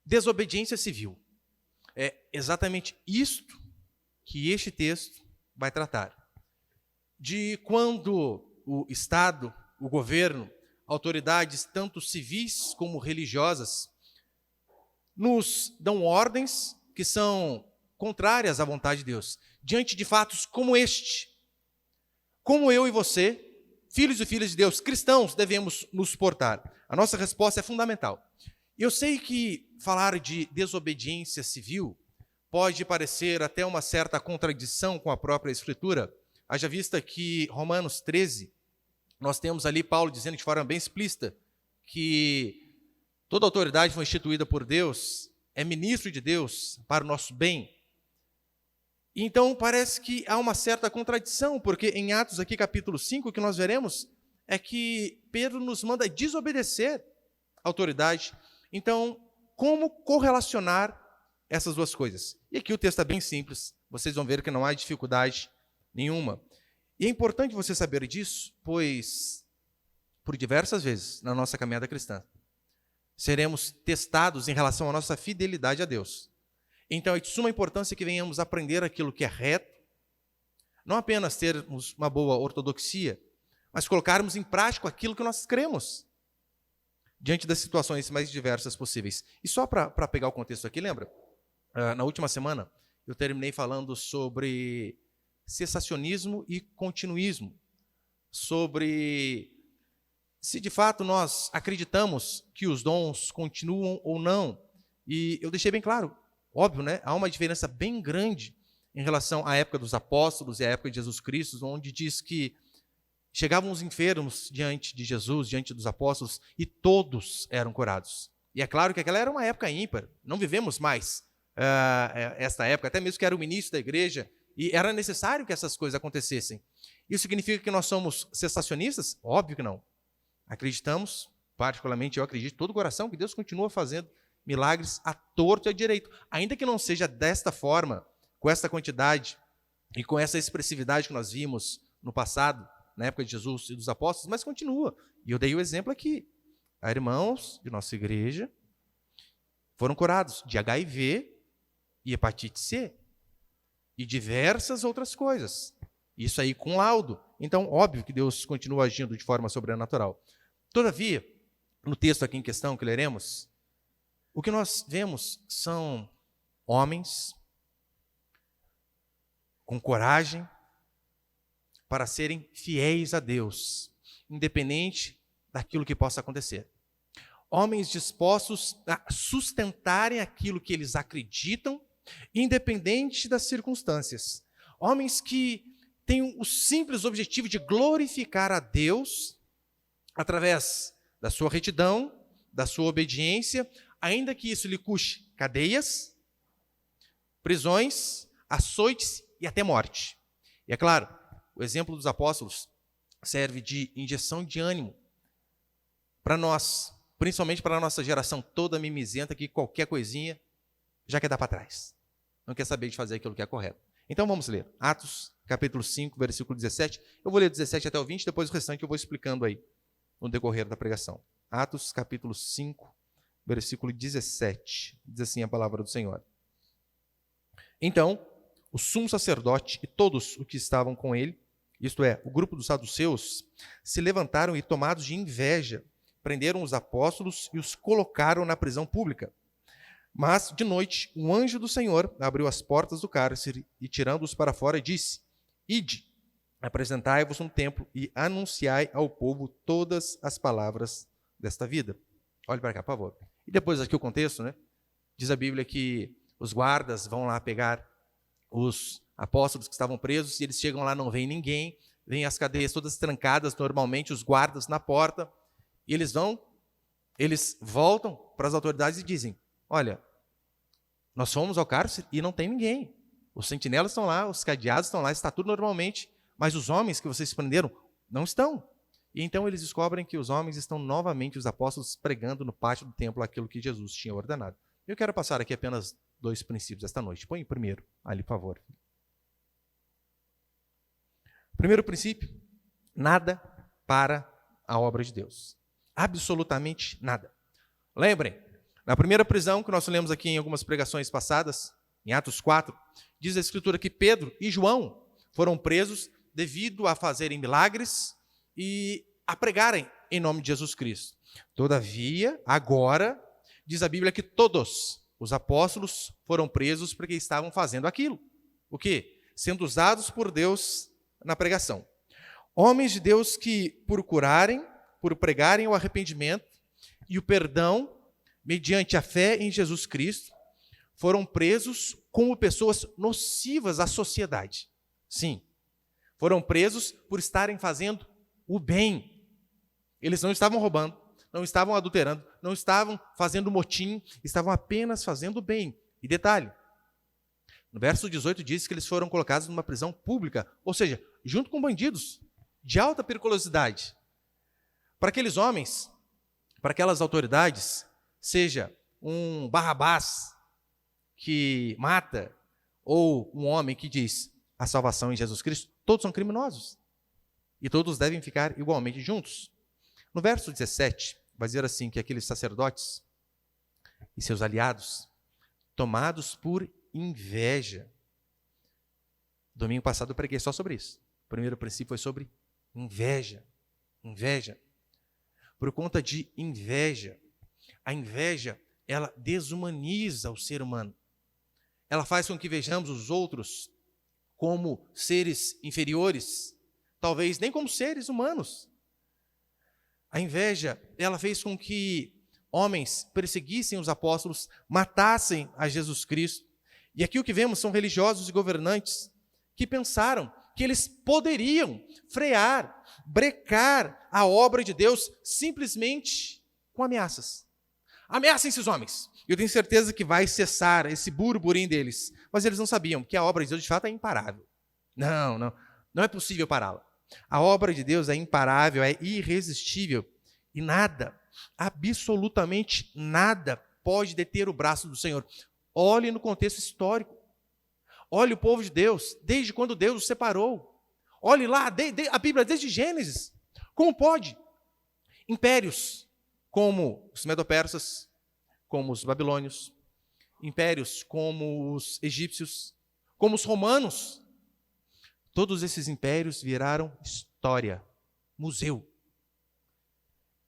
Desobediência civil. É exatamente isto que este texto vai tratar. De quando o Estado, o governo, autoridades tanto civis como religiosas nos dão ordens que são contrárias à vontade de Deus, diante de fatos como este. Como eu e você, filhos e filhas de Deus, cristãos, devemos nos portar? A nossa resposta é fundamental. Eu sei que falar de desobediência civil pode parecer até uma certa contradição com a própria Escritura. Haja vista que Romanos 13, nós temos ali Paulo dizendo de forma bem explícita que toda autoridade foi instituída por Deus, é ministro de Deus para o nosso bem. Então parece que há uma certa contradição, porque em Atos aqui capítulo 5, o que nós veremos é que Pedro nos manda desobedecer a autoridade. Então, como correlacionar essas duas coisas? E aqui o texto é bem simples, vocês vão ver que não há dificuldade nenhuma. E é importante você saber disso, pois por diversas vezes na nossa caminhada cristã, seremos testados em relação à nossa fidelidade a Deus. Então é de suma importância que venhamos aprender aquilo que é reto, não apenas termos uma boa ortodoxia, mas colocarmos em prática aquilo que nós cremos, diante das situações mais diversas possíveis. E só para pegar o contexto aqui, lembra? Na última semana, eu terminei falando sobre cessacionismo e continuismo, sobre se de fato nós acreditamos que os dons continuam ou não. E eu deixei bem claro, óbvio, né? Há uma diferença bem grande em relação à época dos apóstolos e à época de Jesus Cristo, onde diz que chegavam os enfermos diante de Jesus, diante dos apóstolos, e todos eram curados. E é claro que aquela era uma época ímpar, não vivemos mais esta época, até mesmo que era o início da igreja, e era necessário que essas coisas acontecessem. Isso significa que nós somos cessacionistas? Óbvio que não. Acreditamos, particularmente eu acredito de todo o coração, que Deus continua fazendo milagres à torto e à direito, ainda que não seja desta forma, com essa quantidade e com essa expressividade que nós vimos no passado, na época de Jesus e dos apóstolos, mas continua. E eu dei o exemplo aqui. Há irmãos de nossa igreja foram curados de HIV e hepatite C e diversas outras coisas. Isso aí com laudo. Então, óbvio que Deus continua agindo de forma sobrenatural. Todavia, no texto aqui em questão que leremos, o que nós vemos são homens com coragem para serem fiéis a Deus, independente daquilo que possa acontecer. Homens dispostos a sustentarem aquilo que eles acreditam, independente das circunstâncias. Homens que têm o simples objetivo de glorificar a Deus através da sua retidão, da sua obediência, ainda que isso lhe custe cadeias, prisões, açoites e até morte. E é claro, o exemplo dos apóstolos serve de injeção de ânimo para nós, principalmente para a nossa geração toda mimizenta, que qualquer coisinha já quer dar para trás. Não quer saber de fazer aquilo que é correto. Então vamos ler. Atos, capítulo 5, versículo 17. Eu vou ler 17 até o 20, depois o restante eu vou explicando aí no decorrer da pregação. Atos, capítulo 5, versículo 17. Diz assim a palavra do Senhor. Então, o sumo sacerdote e todos os que estavam com ele, isto é, o grupo dos saduceus, se levantaram e, tomados de inveja, prenderam os apóstolos e os colocaram na prisão pública. Mas, de noite, um anjo do Senhor abriu as portas do cárcere e, tirando-os para fora, disse: Ide, apresentai-vos no templo e anunciai ao povo todas as palavras desta vida. Olhe para cá, por favor. E depois aqui o contexto, né? Diz a Bíblia que os guardas vão lá pegar os apóstolos que estavam presos, e eles chegam lá, não vem ninguém, vem as cadeias todas trancadas, normalmente os guardas na porta, e eles voltam para as autoridades e dizem: olha, nós fomos ao cárcere e não tem ninguém. Os sentinelas estão lá, os cadeados estão lá, está tudo normalmente, mas os homens que vocês prenderam não estão. E então eles descobrem que os homens estão novamente, os apóstolos, pregando no pátio do templo aquilo que Jesus tinha ordenado. Eu quero passar aqui apenas 2 princípios esta noite. Põe o primeiro ali, por favor. Primeiro princípio: nada para a obra de Deus. Absolutamente nada. Lembrem, Na primeira prisão, que nós lemos aqui em algumas pregações passadas, em Atos 4, diz a Escritura que Pedro e João foram presos devido a fazerem milagres e a pregarem em nome de Jesus Cristo. Todavia, agora, diz a Bíblia que todos os apóstolos foram presos porque estavam fazendo aquilo. O quê? Sendo usados por Deus na pregação. Homens de Deus que, por pregarem o arrependimento e o perdão, mediante a fé em Jesus Cristo, foram presos como pessoas nocivas à sociedade. Sim, foram presos por estarem fazendo o bem. Eles não estavam roubando, não estavam adulterando, não estavam fazendo motim, estavam apenas fazendo o bem. E detalhe, no verso 18 diz que eles foram colocados numa prisão pública, ou seja, junto com bandidos de alta periculosidade. Para aqueles homens, para aquelas autoridades, seja um Barrabás que mata, ou um homem que diz a salvação em Jesus Cristo, todos são criminosos. E todos devem ficar igualmente juntos. No verso 17, vai dizer assim, que aqueles sacerdotes e seus aliados, tomados por inveja. Domingo passado eu preguei só sobre isso. O primeiro princípio foi sobre inveja. Inveja. Por conta de inveja. A inveja, ela desumaniza o ser humano. Ela faz com que vejamos os outros como seres inferiores, talvez nem como seres humanos. A inveja, ela fez com que homens perseguissem os apóstolos, matassem a Jesus Cristo. E aqui o que vemos são religiosos e governantes que pensaram que eles poderiam frear, brecar a obra de Deus simplesmente com ameaças. Ameacem esses homens. Eu tenho certeza que vai cessar esse burburinho deles. Mas eles não sabiam que a obra de Deus de fato é imparável. Não é possível pará-la. A obra de Deus é imparável, é irresistível. E nada, absolutamente nada, pode deter o braço do Senhor. Olhe no contexto histórico. Olhe o povo de Deus, desde quando Deus os separou. Olhe lá, a Bíblia desde Gênesis. Como pode? Impérios, como os medo-persas, como os babilônios, impérios como os egípcios, como os romanos. Todos esses impérios viraram história, museu.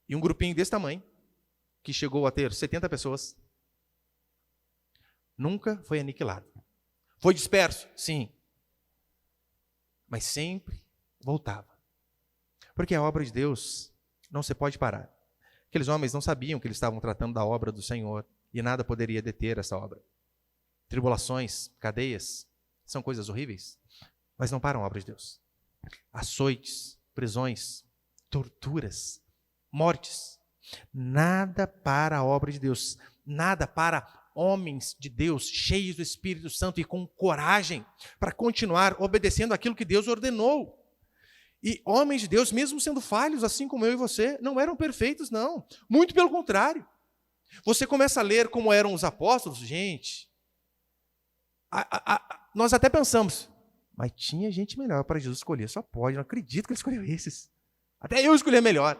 E um grupinho desse tamanho, que chegou a ter 70 pessoas, nunca foi aniquilado. Foi disperso? Sim. Mas sempre voltava. Porque a obra de Deus não se pode parar. Aqueles homens não sabiam que eles estavam tratando da obra do Senhor e nada poderia deter essa obra. Tribulações, cadeias, são coisas horríveis, mas não param a obra de Deus. Açoites, prisões, torturas, mortes, nada para a obra de Deus, nada para homens de Deus cheios do Espírito Santo e com coragem para continuar obedecendo aquilo que Deus ordenou. E homens de Deus, mesmo sendo falhos, assim como eu e você, não eram perfeitos, não. Muito pelo contrário. Você começa a ler como eram os apóstolos, gente, nós até pensamos, mas tinha gente melhor para Jesus escolher, só pode, não acredito que ele escolheu esses. Até eu escolhi melhor.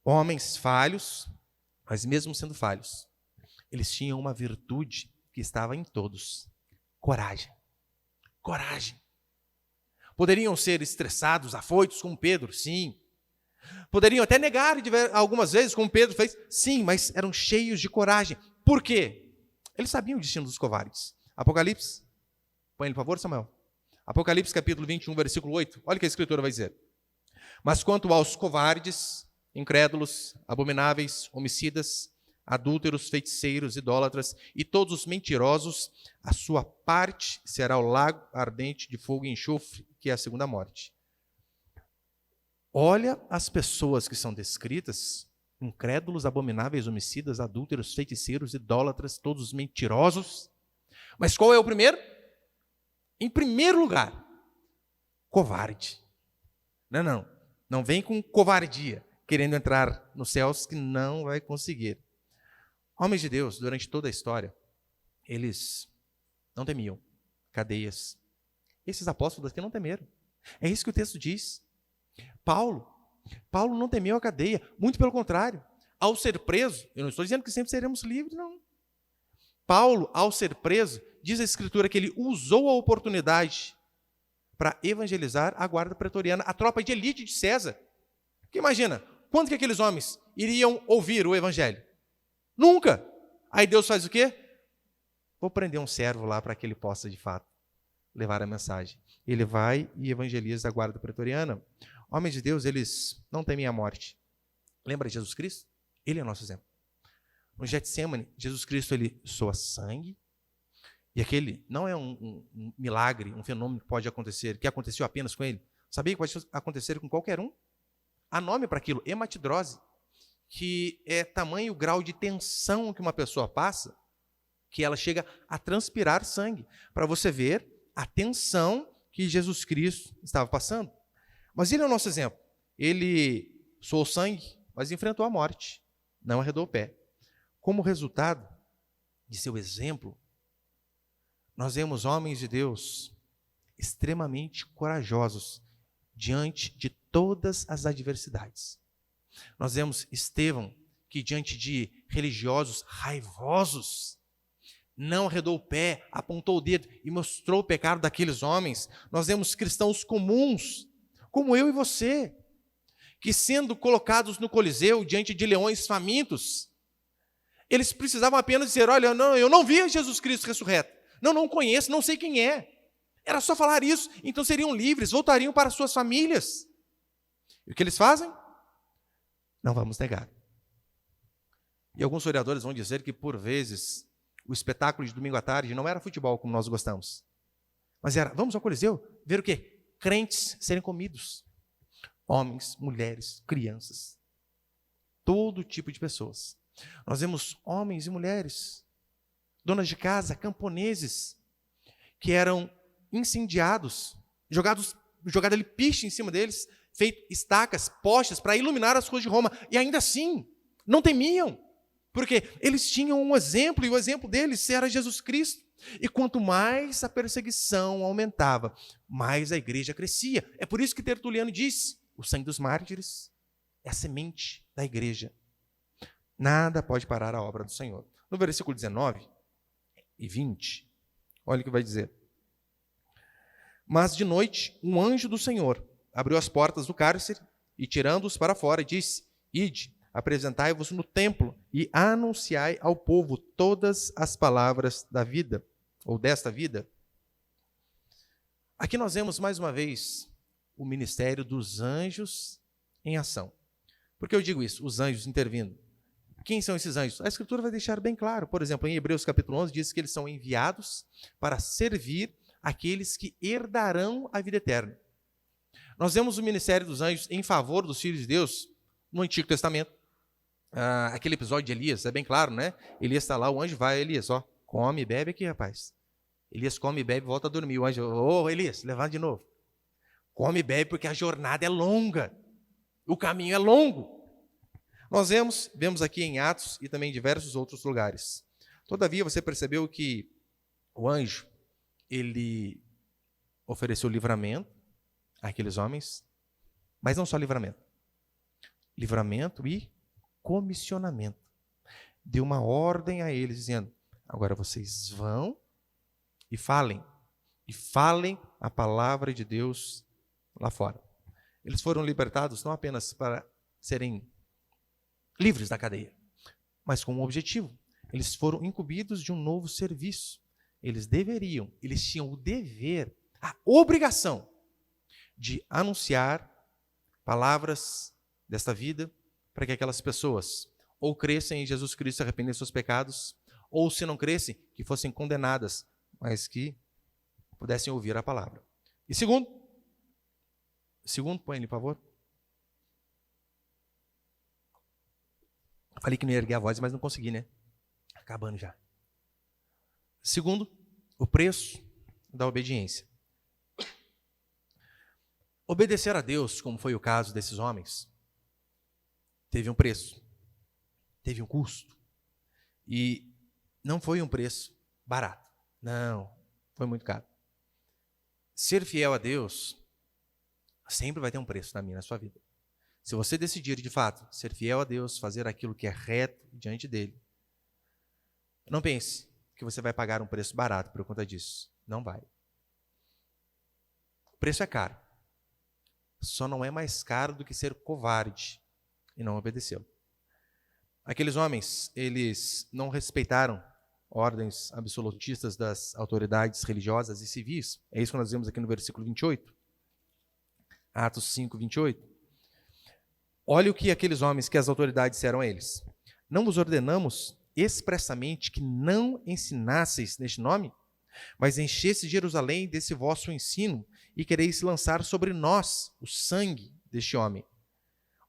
Homens falhos, mas mesmo sendo falhos, eles tinham uma virtude que estava em todos: coragem. Coragem. Poderiam ser estressados, afoitos, como Pedro, sim. Poderiam até negar algumas vezes, como Pedro fez, sim, mas eram cheios de coragem. Por quê? Eles sabiam o destino dos covardes. Apocalipse, põe ele, por favor, Samuel. Apocalipse capítulo 21, versículo 8. Olha o que a Escritura vai dizer. Mas quanto aos covardes, incrédulos, abomináveis, homicidas, adúlteros, feiticeiros, idólatras e todos os mentirosos, a sua parte será o lago ardente de fogo e enxofre, que é a segunda morte. Olha as pessoas que são descritas: incrédulos, abomináveis, homicidas, adúlteros, feiticeiros, idólatras, todos os mentirosos. Mas qual é o primeiro? Em primeiro lugar, covarde. Não vem com covardia, querendo entrar nos céus, que não vai conseguir. Homens de Deus, durante toda a história, eles não temiam cadeias. Esses apóstolos aqui não temeram. É isso que o texto diz. Paulo não temeu a cadeia, muito pelo contrário. ao ser preso, eu não estou dizendo que sempre seremos livres, não. Paulo, ao ser preso, diz a Escritura que ele usou a oportunidade para evangelizar a guarda pretoriana, a tropa de elite de César. Porque imagina, quando que aqueles homens iriam ouvir o evangelho? Nunca. Aí Deus faz o quê? Vou prender um servo lá para que ele possa, de fato, levar a mensagem. Ele vai e evangeliza a guarda pretoriana. Homens de Deus, eles não temem a morte. Lembra de Jesus Cristo? Ele é o nosso exemplo. No Getsemane, Jesus Cristo, ele soa sangue. E aquele não é um milagre, um fenômeno que pode acontecer, que aconteceu apenas com ele. Sabia que pode acontecer com qualquer um? Há nome para aquilo, hematidrose, que é tamanho o grau de tensão que uma pessoa passa, que ela chega a transpirar sangue, para você ver a tensão que Jesus Cristo estava passando. Mas ele é o nosso exemplo. Ele suou sangue, mas enfrentou a morte, não arredou o pé. Como resultado de seu exemplo, nós vemos homens de Deus extremamente corajosos diante de todas as adversidades. Nós vemos Estevão, que diante de religiosos raivosos, não arredou o pé, apontou o dedo e mostrou o pecado daqueles homens. Nós vemos cristãos comuns, como eu e você, que sendo colocados no Coliseu diante de leões famintos, eles precisavam apenas dizer: olha, eu não vi Jesus Cristo ressurreto, não conheço, não sei quem é. Era só falar isso, então seriam livres, voltariam para suas famílias. E o que eles fazem? Não vamos negar. E alguns historiadores vão dizer que, por vezes, o espetáculo de domingo à tarde não era futebol como nós gostamos, mas era: vamos ao Coliseu ver o quê? Crentes serem comidos. Homens, mulheres, crianças, todo tipo de pessoas. Nós vemos homens e mulheres, donas de casa, camponeses, que eram incendiados, jogado ali piche em cima deles, feito estacas, postes para iluminar as ruas de Roma, e ainda assim não temiam, porque eles tinham um exemplo, e o exemplo deles era Jesus Cristo. E quanto mais a perseguição aumentava, mais a igreja crescia. É por isso que Tertuliano disse: o sangue dos mártires é a semente da igreja. Nada pode parar a obra do Senhor. No versículo 19 e 20, olha o que vai dizer: mas de noite, um anjo do Senhor abriu as portas do cárcere e, tirando-os para fora, disse: ide, apresentai-vos no templo e anunciai ao povo todas as palavras da vida, ou desta vida. Aqui nós vemos mais uma vez o ministério dos anjos em ação. Por que eu digo isso? Os anjos intervindo. Quem são esses anjos? A Escritura vai deixar bem claro. Por exemplo, em Hebreus capítulo 11, diz que eles são enviados para servir aqueles que herdarão a vida eterna. Nós vemos o ministério dos anjos em favor dos filhos de Deus no Antigo Testamento. Aquele episódio de Elias, é bem claro, né? Elias está lá, o anjo vai: Elias, ó, come e bebe aqui, rapaz. Elias come e bebe e volta a dormir. O anjo: ô, Elias, levanta de novo. Come e bebe porque a jornada é longa. O caminho é longo. Nós vemos aqui em Atos e também em diversos outros lugares. Todavia, você percebeu que o anjo, ele ofereceu livramento àqueles homens, mas não só livramento. Livramento e comissionamento. Deu uma ordem a eles, dizendo: agora vocês vão e falem a palavra de Deus lá fora. Eles foram libertados não apenas para serem livres da cadeia, mas com um objetivo. Eles foram incumbidos de um novo serviço. Eles tinham o dever, a obrigação de anunciar palavras desta vida para que aquelas pessoas ou crescem em Jesus Cristo e arrependem de seus pecados, ou se não crescem, que fossem condenadas, mas que pudessem ouvir a palavra. E segundo, põe ali, por favor. Falei que não ia erguer a voz, mas não consegui, né? Acabando já. Segundo, o preço da obediência. Obedecer a Deus, como foi o caso desses homens, teve um preço, teve um custo. E não foi um preço barato. Não, foi muito caro. Ser fiel a Deus sempre vai ter um preço na minha, na sua vida. Se você decidir, de fato, ser fiel a Deus, fazer aquilo que é reto diante dele, não pense que você vai pagar um preço barato por conta disso. Não vai. O preço é caro. Só não é mais caro do que ser covarde e não obedecê-lo. Aqueles homens, eles não respeitaram ordens absolutistas das autoridades religiosas e civis. É isso que nós vemos aqui no versículo 28. Atos 5, 28. Olha o que aqueles homens, que as autoridades disseram a eles. Não vos ordenamos expressamente que não ensinasseis neste nome, mas enchesse Jerusalém desse vosso ensino e quereis lançar sobre nós o sangue deste homem.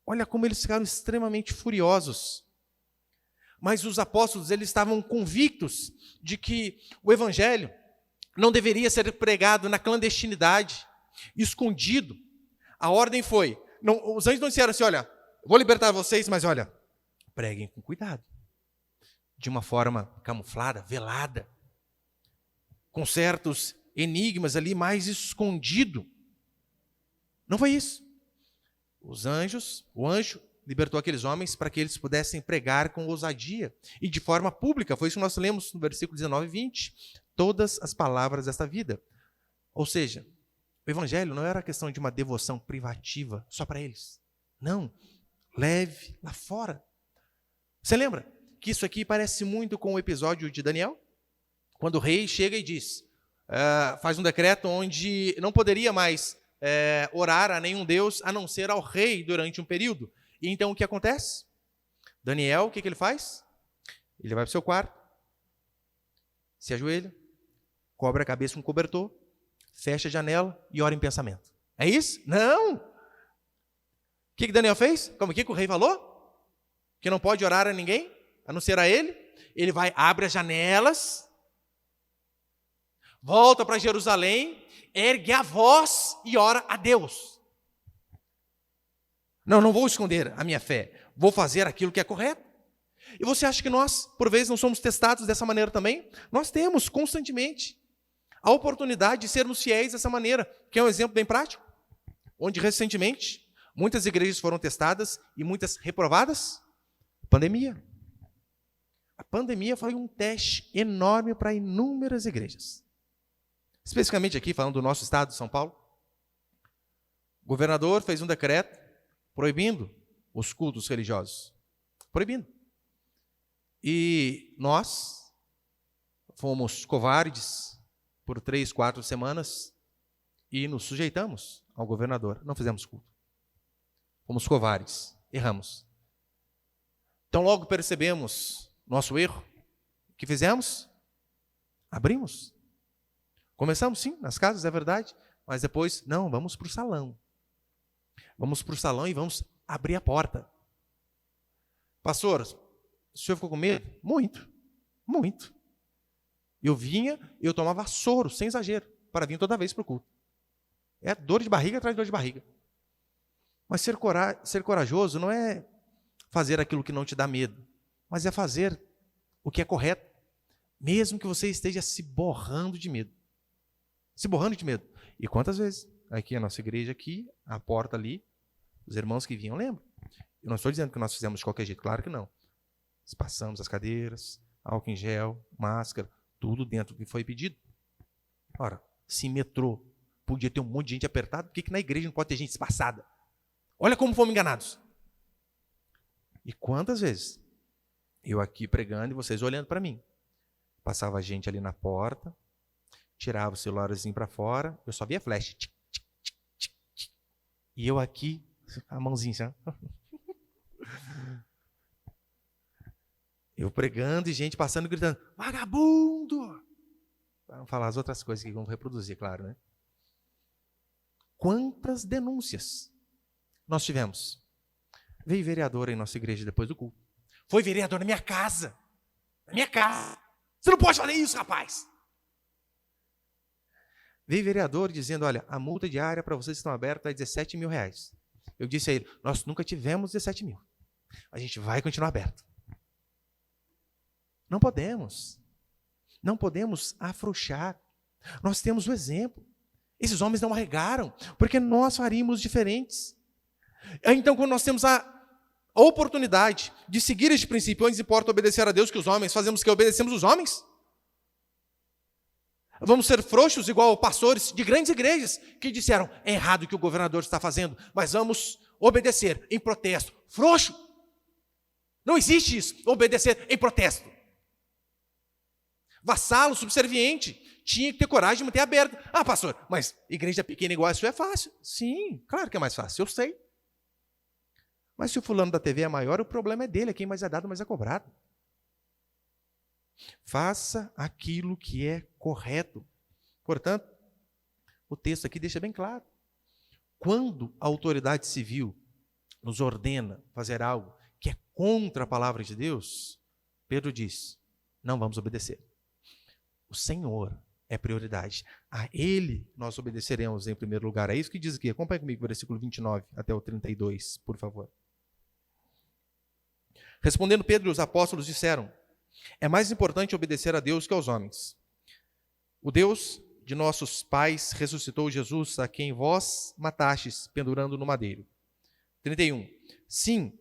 Olha como eles ficaram extremamente furiosos. Mas os apóstolos, eles estavam convictos de que o evangelho não deveria ser pregado na clandestinidade, escondido. A ordem foi, os anjos não disseram assim, olha, vou libertar vocês, mas olha, preguem com cuidado. De uma forma camuflada, velada, com certos enigmas ali mais escondido. Não foi isso. O anjo libertou aqueles homens para que eles pudessem pregar com ousadia e de forma pública. Foi isso que nós lemos no versículo 19 e 20. Todas as palavras desta vida. Ou seja, o evangelho não era questão de uma devoção privativa só para eles. Não. Leve lá fora. Você lembra que isso aqui parece muito com o episódio de Daniel? Quando o rei chega e diz, faz um decreto onde não poderia mais orar a nenhum deus a não ser ao rei durante um período. E então o que acontece? Daniel, o que ele faz? Ele vai para o seu quarto, se ajoelha, cobre a cabeça com um cobertor, fecha a janela e ora em pensamento. É isso? Não! O que Daniel fez? Como que o rei falou? Que não pode orar a ninguém, a não ser a ele. Ele vai, abre as janelas, volta para Jerusalém, ergue a voz e ora a Deus. Não vou esconder a minha fé, vou fazer aquilo que é correto. E você acha que nós, por vezes, não somos testados dessa maneira também? Nós temos constantemente a oportunidade de sermos fiéis dessa maneira, que é um exemplo bem prático, onde recentemente muitas igrejas foram testadas e muitas reprovadas. Pandemia. A pandemia foi um teste enorme para inúmeras igrejas. Especificamente aqui, falando do nosso estado de São Paulo, o governador fez um decreto proibindo os cultos religiosos. Proibindo. E nós fomos covardes por 3, 4 semanas e nos sujeitamos ao governador. Não fizemos culto. Fomos covardes. Erramos. Então logo percebemos nosso erro. O que fizemos? Abrimos. Começamos sim, nas casas, é verdade. Mas depois, não, vamos para o salão. Vamos para o salão e vamos abrir a porta. Pastor, o senhor ficou com medo? Muito, muito. Eu tomava soro, sem exagero, para vir toda vez para o culto. É dor de barriga atrás de dor de barriga. Mas ser corajoso não é fazer aquilo que não te dá medo, mas é fazer o que é correto, mesmo que você esteja se borrando de medo. Se borrando de medo. E quantas vezes? Aqui a nossa igreja, aqui, a porta ali, os irmãos que vinham, lembram? Eu não estou dizendo que nós fizemos de qualquer jeito, claro que não. Passamos as cadeiras, álcool em gel, máscara, tudo dentro do que foi pedido. Ora, se metrô podia ter um monte de gente apertada, por que na igreja não pode ter gente espaçada? Olha como fomos enganados. E quantas vezes eu aqui pregando e vocês olhando para mim. Passava gente ali na porta, tirava o celularzinho para fora, eu só via flash. Tchic, tchic, tchic, tchic. E eu aqui, a mãozinha, sabe? Eu pregando e gente passando gritando, vagabundo! Para não falar as outras coisas que vão reproduzir, claro, né? Quantas denúncias nós tivemos? Veio vereador em nossa igreja depois do culto. Foi vereador na minha casa. Na minha casa. Você não pode fazer isso, rapaz. Veio vereador dizendo, olha, a multa diária para vocês que estão abertos é R$17 mil. Eu disse a ele, nós nunca tivemos 17 mil. A gente vai continuar aberto. Não podemos. Não podemos afrouxar. Nós temos o exemplo. Esses homens não arregaram, porque nós faríamos diferentes. Então, quando nós temos a oportunidade de seguir este princípio, onde importa obedecer a Deus que os homens, fazemos o que? Obedecemos os homens? Vamos ser frouxos igual pastores de grandes igrejas que disseram, é errado o que o governador está fazendo, mas vamos obedecer em protesto. Frouxo! Não existe isso, obedecer em protesto. Vassalo, subserviente, tinha que ter coragem de manter aberto. Ah, pastor, mas igreja pequena igual a sua é fácil. Sim, claro que é mais fácil, eu sei. Mas se o fulano da TV é maior, o problema é dele, é quem mais é dado, mais é cobrado. Faça aquilo que é correto. Portanto, o texto aqui deixa bem claro. Quando a autoridade civil nos ordena fazer algo que é contra a palavra de Deus, Pedro diz, não vamos obedecer. O Senhor é prioridade. A Ele nós obedeceremos em primeiro lugar. É isso que diz aqui. Acompanhe comigo o versículo 29 até o 32, por favor. Respondendo Pedro e os apóstolos disseram, é mais importante obedecer a Deus que aos homens. O Deus de nossos pais ressuscitou Jesus, a quem vós matastes, pendurando no madeiro. 31. Sim,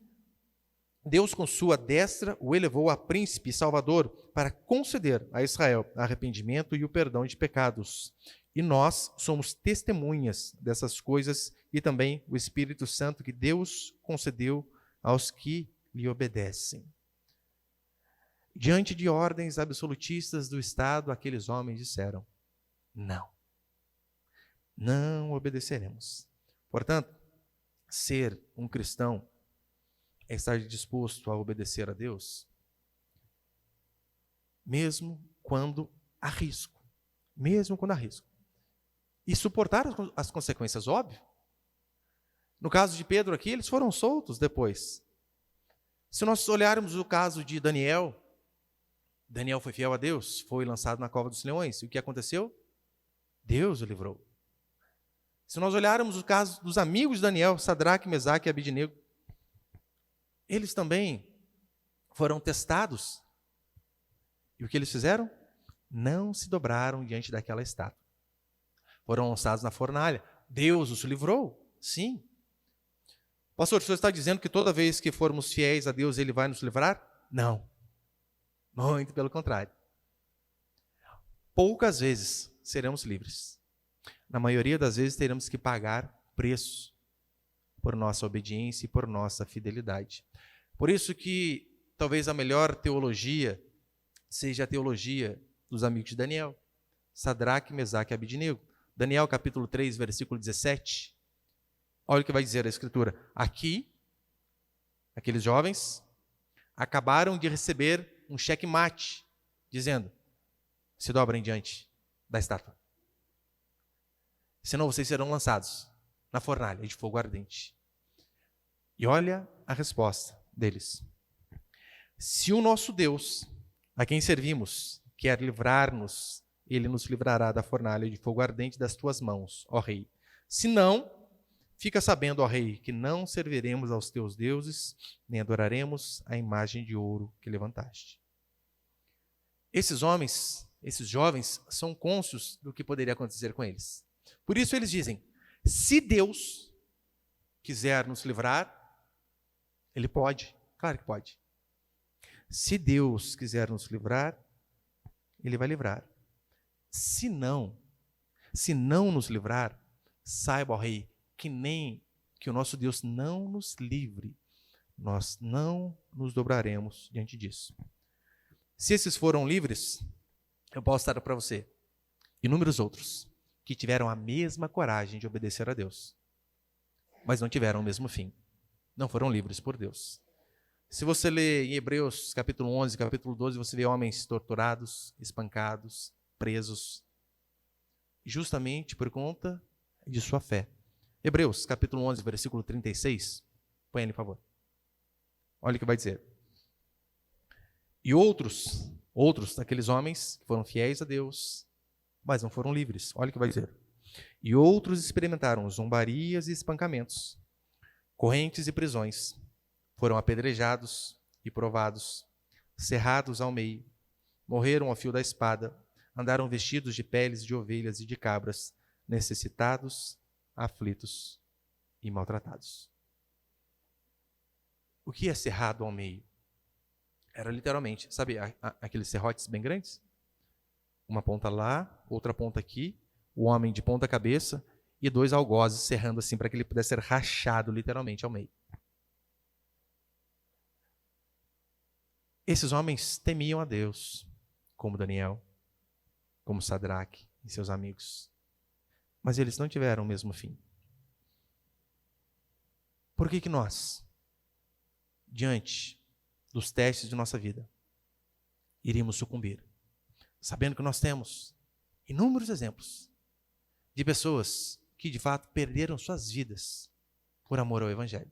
Deus com sua destra o elevou a príncipe e salvador para conceder a Israel arrependimento e o perdão de pecados. E nós somos testemunhas dessas coisas e também o Espírito Santo que Deus concedeu aos que lhe obedecem. Diante de ordens absolutistas do Estado, aqueles homens disseram, não obedeceremos. Portanto, ser um cristão é estar disposto a obedecer a Deus, mesmo quando há risco. E suportar as consequências, óbvio. No caso de Pedro aqui, eles foram soltos depois. Se nós olharmos o caso de Daniel, Daniel foi fiel a Deus, foi lançado na cova dos leões. E o que aconteceu? Deus o livrou. Se nós olharmos o caso dos amigos de Daniel, Sadraque, Mesaque e Abidnego, eles também foram testados. E o que eles fizeram? Não se dobraram diante daquela estátua. Foram lançados na fornalha. Deus os livrou? Sim. Pastor, o senhor está dizendo que toda vez que formos fiéis a Deus, Ele vai nos livrar? Não. Muito pelo contrário. Poucas vezes seremos livres. Na maioria das vezes teremos que pagar preço por nossa obediência e por nossa fidelidade. Por isso que talvez a melhor teologia seja a teologia dos amigos de Daniel. Sadraque, Mesaque e Abidnego. Daniel capítulo 3, versículo 17. Olha o que vai dizer a Escritura. Aqui, aqueles jovens acabaram de receber um checkmate, dizendo, se dobrem diante da estátua. Senão vocês serão lançados na fornalha de fogo ardente. E olha a resposta deles. Se o nosso Deus, a quem servimos, quer livrar-nos, Ele nos livrará da fornalha de fogo ardente das tuas mãos, ó Rei. Se não, fica sabendo, ó Rei, que não serviremos aos teus deuses, nem adoraremos a imagem de ouro que levantaste. Esses homens, esses jovens, são cônscios do que poderia acontecer com eles. Por isso eles dizem, se Deus quiser nos livrar, Ele pode, claro que pode. Se Deus quiser nos livrar, Ele vai livrar. Se não nos livrar, saiba, ó Rei, que o nosso Deus não nos livre, nós não nos dobraremos diante disso. Se esses foram livres, eu posso dar para você inúmeros outros que tiveram a mesma coragem de obedecer a Deus, mas não tiveram o mesmo fim. Não foram livres por Deus. Se você lê em Hebreus capítulo 11, capítulo 12, você vê homens torturados, espancados, presos, justamente por conta de sua fé. Hebreus capítulo 11, versículo 36. Põe ele, por favor. Olha o que vai dizer. E outros daqueles homens que foram fiéis a Deus, mas não foram livres. Olha o que vai dizer. E outros experimentaram zombarias e espancamentos, correntes e prisões. Foram apedrejados e provados, cerrados ao meio, morreram ao fio da espada, andaram vestidos de peles de ovelhas e de cabras, necessitados, aflitos e maltratados. O que é cerrado ao meio? Era literalmente, sabe aqueles serrotes bem grandes? Uma ponta lá, outra ponta aqui, o homem de ponta cabeça e 2 algozes serrando assim para que ele pudesse ser rachado literalmente ao meio. Esses homens temiam a Deus, como Daniel, como Sadraque e seus amigos. Mas eles não tiveram o mesmo fim. Por que nós, diante dos testes de nossa vida, iríamos sucumbir? Sabendo que nós temos inúmeros exemplos de pessoas que, de fato, perderam suas vidas por amor ao Evangelho.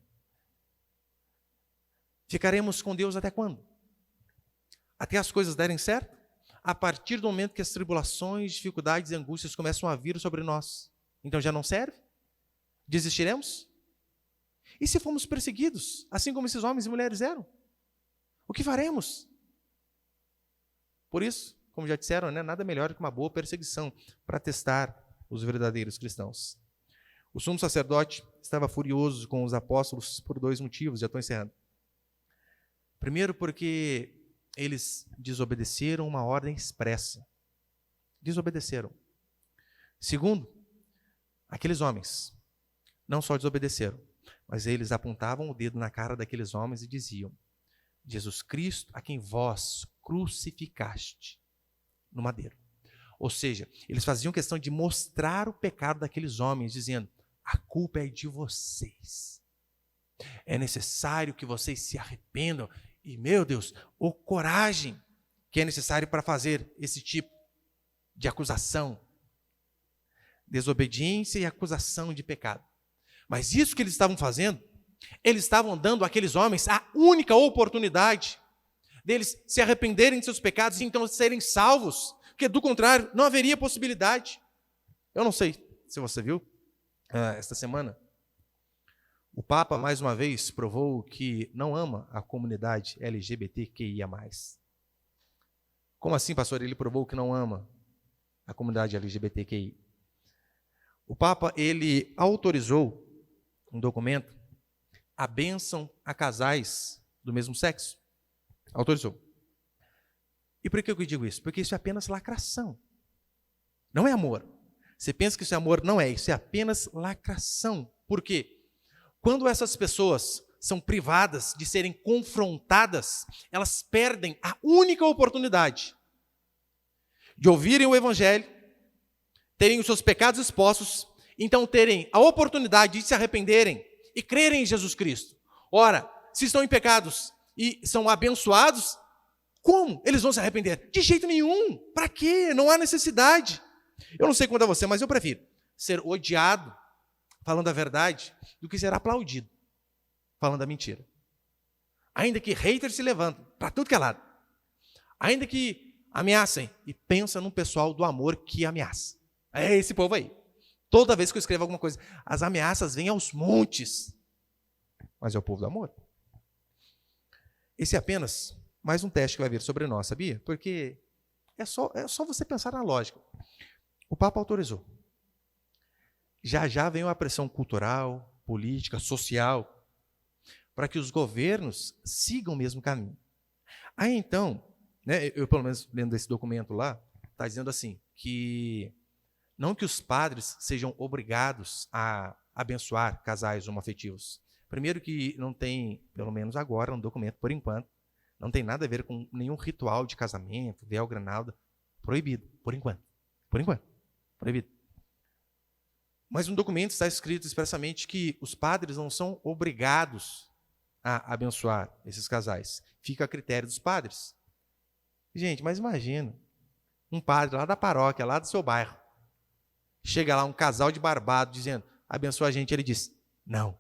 Ficaremos com Deus até quando? Até as coisas derem certo? A partir do momento que as tribulações, dificuldades e angústias começam a vir sobre nós, então já não serve? Desistiremos? E se formos perseguidos, assim como esses homens e mulheres eram? O que faremos? Por isso, como já disseram, nada melhor que uma boa perseguição para testar os verdadeiros cristãos. O sumo sacerdote estava furioso com os apóstolos por 2 motivos, já estou encerrando. Primeiro, porque eles desobedeceram uma ordem expressa. Desobedeceram. Segundo, aqueles homens não só desobedeceram, mas eles apontavam o dedo na cara daqueles homens e diziam: Jesus Cristo, a quem vós crucificaste no madeiro. Ou seja, eles faziam questão de mostrar o pecado daqueles homens, dizendo: a culpa é de vocês. É necessário que vocês se arrependam. E, meu Deus, a coragem que é necessário para fazer esse tipo de acusação. Desobediência e acusação de pecado. Mas isso que eles estavam fazendo, eles estavam dando àqueles homens a única oportunidade deles se arrependerem de seus pecados e então serem salvos, porque do contrário não haveria possibilidade. Eu não sei se você viu, esta semana, o Papa mais uma vez provou que não ama a comunidade LGBTQIA+. Como assim, pastor? Ele provou que não ama a comunidade LGBTQI. O Papa, ele autorizou um documento a bênção a casais do mesmo sexo. Autorizou. E por que eu digo isso? Porque isso é apenas lacração. Não é amor. Você pensa que isso é amor? Não é. Isso é apenas lacração. Por quê? Quando essas pessoas são privadas de serem confrontadas, elas perdem a única oportunidade de ouvirem o Evangelho, terem os seus pecados expostos, então terem a oportunidade de se arrependerem e crerem em Jesus Cristo. Ora, se estão em pecados e são abençoados, como eles vão se arrepender? De jeito nenhum. Para quê? Não há necessidade. Eu não sei quanto a você, mas eu prefiro ser odiado falando a verdade do que ser aplaudido falando a mentira. Ainda que haters se levantem para tudo que é lado. Ainda que ameacem. E pensa num pessoal do amor que ameaça. É esse povo aí. Toda vez que eu escrevo alguma coisa, as ameaças vêm aos montes. Mas é o povo do amor. Esse é apenas mais um teste que vai vir sobre nós, sabia? Porque é só você pensar na lógica. O Papa autorizou. Já vem uma pressão cultural, política, social, para que os governos sigam o mesmo caminho. Aí então, eu pelo menos lendo esse documento lá, está dizendo assim, que não que os padres sejam obrigados a abençoar casais homoafetivos. Primeiro que não tem, pelo menos agora, um documento, por enquanto, não tem nada a ver com nenhum ritual de casamento, véu, granada, proibido, por enquanto. Por enquanto, proibido. Mas no documento está escrito expressamente que os padres não são obrigados a abençoar esses casais. Fica a critério dos padres. Gente, mas imagina, um padre lá da paróquia, lá do seu bairro, chega lá um casal de barbado dizendo, abençoa a gente, ele diz, não.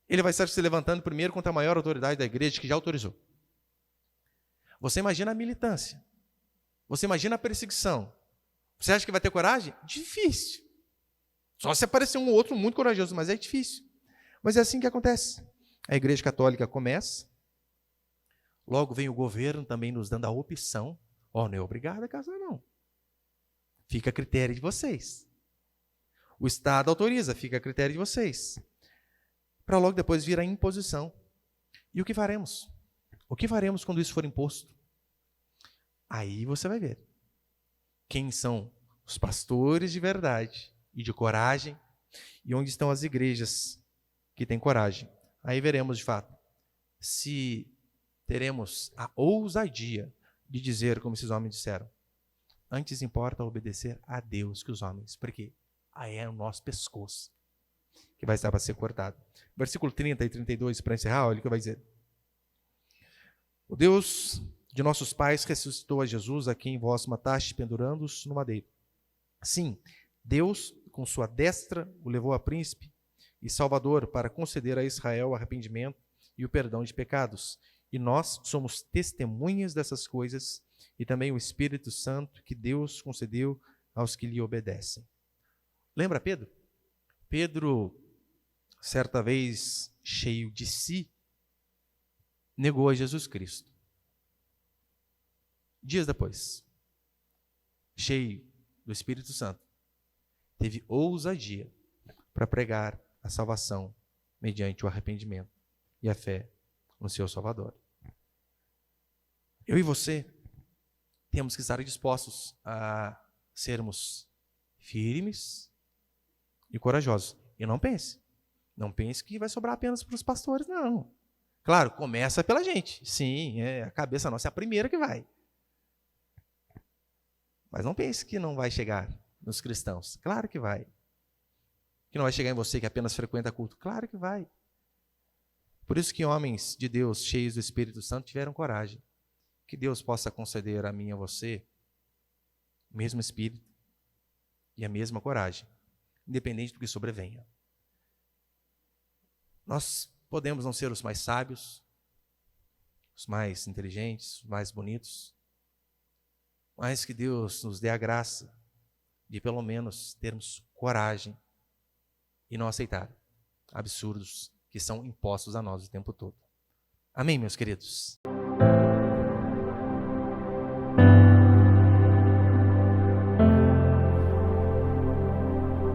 Ele vai estar se levantando primeiro contra a maior autoridade da igreja, que já autorizou. Você imagina a militância. Você imagina a perseguição. Você acha que vai ter coragem? Difícil. Só se aparecer um ou outro muito corajoso, mas é difícil. Mas é assim que acontece. A Igreja Católica começa, logo vem o governo também nos dando a opção. Não é obrigado a casar, não. Fica a critério de vocês. O Estado autoriza, fica a critério de vocês. para logo depois vir a imposição. E o que faremos? O que faremos quando isso for imposto? Aí você vai ver quem são os pastores de verdade e de coragem e onde estão as igrejas que têm coragem. Aí veremos, de fato, se teremos a ousadia de dizer, como esses homens disseram, antes importa obedecer a Deus que os homens, porque aí é o nosso pescoço que vai estar para ser cortado. Versículo 30 e 32, para encerrar, olha o que vai dizer. O Deus de nossos pais ressuscitou a Jesus, a quem vós mataste pendurando-os no madeiro. Sim, Deus, com sua destra, o levou a príncipe e salvador para conceder a Israel o arrependimento e o perdão de pecados. E nós somos testemunhas dessas coisas e também o Espírito Santo que Deus concedeu aos que lhe obedecem. Lembra Pedro? Pedro, certa vez, cheio de si, negou a Jesus Cristo. Dias depois, cheio do Espírito Santo, teve ousadia para pregar a salvação mediante o arrependimento e a fé no seu Salvador. Eu e você temos que estar dispostos a sermos firmes e corajosos. E não pense que vai sobrar apenas para os pastores, não. Claro, começa pela gente. Sim, a cabeça nossa é a primeira que vai. Mas não pense que não vai chegar nos cristãos. Claro que vai. Que não vai chegar em você que apenas frequenta culto. Claro que vai. Por isso que homens de Deus, cheios do Espírito Santo, tiveram coragem. Que Deus possa conceder a mim e a você o mesmo Espírito e a mesma coragem, independente do que sobrevenha. Nós podemos não ser os mais sábios, os mais inteligentes, os mais bonitos, mas que Deus nos dê a graça de pelo menos termos coragem e não aceitar absurdos que são impostos a nós o tempo todo. Amém, meus queridos?